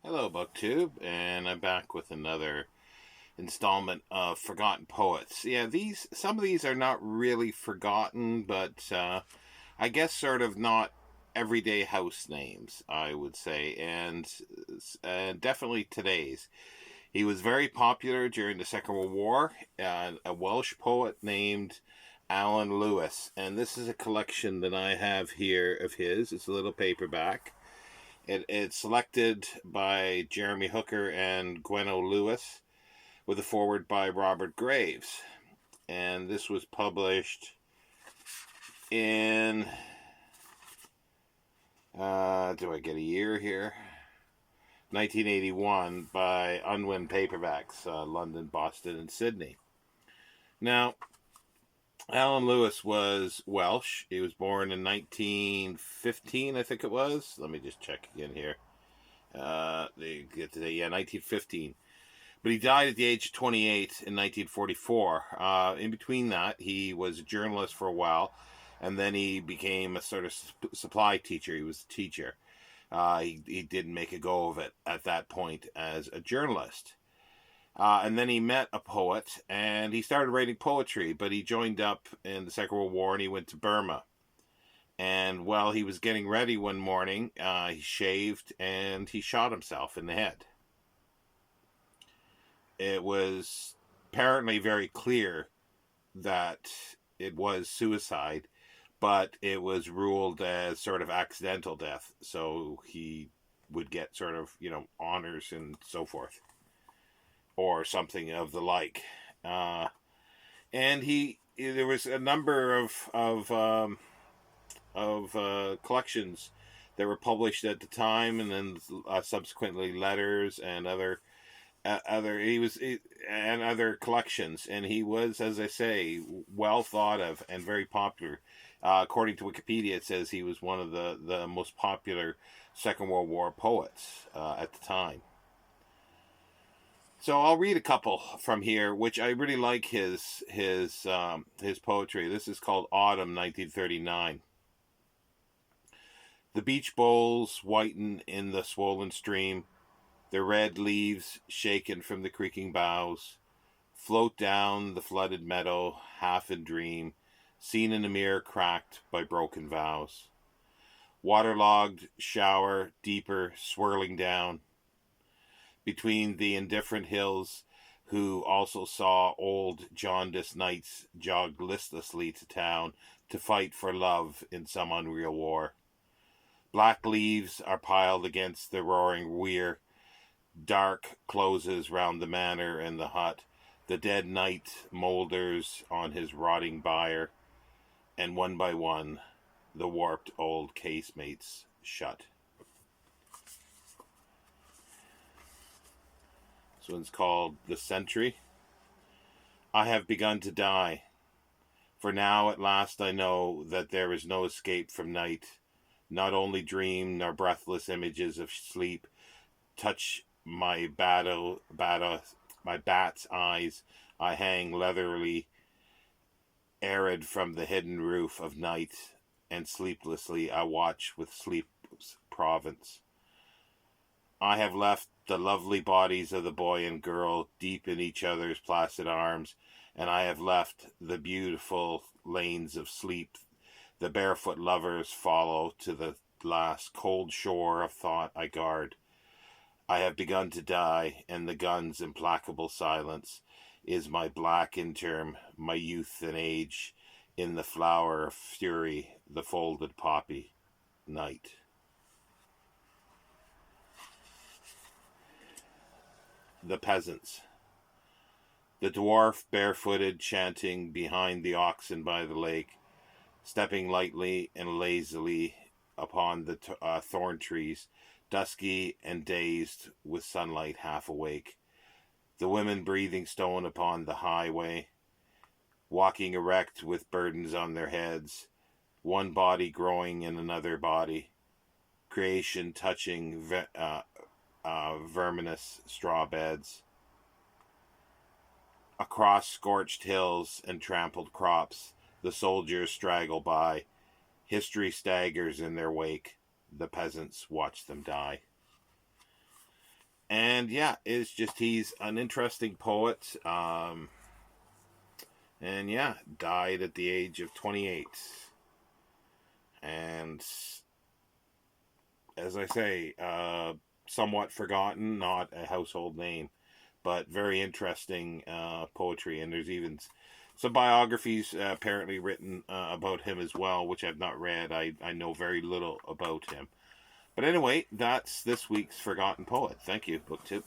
Hello, BookTube, and I'm back with another installment of Forgotten Poets. Yeah, these some of these are not really forgotten, but I guess sort of not everyday house names, I would say, and definitely today's. He was very popular during the Second World War. A Welsh poet named Alun Lewis, and this is a collection that I have here of his. It's a little paperback. It's selected by Jeremy Hooker and Gweno Lewis with a foreword by Robert Graves. And this was published in, do I get a year here? 1981 by Unwin Paperbacks, London, Boston, and Sydney. Now, Alun Lewis was Welsh. He was born in 1915, I think it was. Let me just check again here. They get today, yeah, 1915. But he died at the age of 28 in 1944. In between that, he was a journalist for a while, and then he became a sort of supply teacher. He was a teacher. He didn't make a go of it at that point as a journalist. And then he met a poet, and he started writing poetry, but he joined up in the Second World War, and he went to Burma. And while he was getting ready one morning, he shaved, and he shot himself in the head. It was apparently very clear that it was suicide, but it was ruled as sort of accidental death. So he would get sort of, honors and so forth, or something of the like. And there was a number of collections that were published at the time, and then subsequently letters and other collections, and he was, as I say, well thought of and very popular. According to Wikipedia, it says he was one of the most popular Second World War poets at the time. So I'll read a couple from here, which I really like his poetry. This is called Autumn, 1939. The beech bowls whiten in the swollen stream. The red leaves, shaken from the creaking boughs, float down the flooded meadow, half in dream, seen in a mirror cracked by broken vows. Waterlogged shower, deeper, swirling down. Between the indifferent hills, who also saw old jaundiced knights jogged listlessly to town to fight for love in some unreal war. Black leaves are piled against the roaring weir. Dark closes round the manor and the hut. The dead knight moulders on his rotting bier, and one by one the warped old casemates shut. This one's called The Sentry. I have begun to die, for now at last I know that there is no escape from night. Not only dream nor breathless images of sleep touch my my bat's eyes. I hang leatherly, arid from the hidden roof of night, and sleeplessly I watch with sleep's province. I have left the lovely bodies of the boy and girl deep in each other's placid arms, and I have left the beautiful lanes of sleep. The barefoot lovers follow to the last cold shore of thought I guard. I have begun to die, and the gun's implacable silence is my black interim, my youth and age, in the flower of fury, the folded poppy, night. The Peasants. The dwarf barefooted chanting behind the oxen by the lake, stepping lightly and lazily upon the thorn trees, dusky and dazed with sunlight half awake. The women breathing stone upon the highway, walking erect with burdens on their heads, one body growing in another body, creation touching verminous straw beds. Across scorched hills and trampled crops, the soldiers straggle by. History staggers in their wake. The peasants watch them die. And yeah, it's just he's an interesting poet. And yeah, died at the age of 28. And as I say, somewhat forgotten, not a household name, but very interesting poetry. And there's even some biographies apparently written about him as well, which I've not read. I know very little about him. But anyway, that's this week's Forgotten Poet. Thank you, BookTube.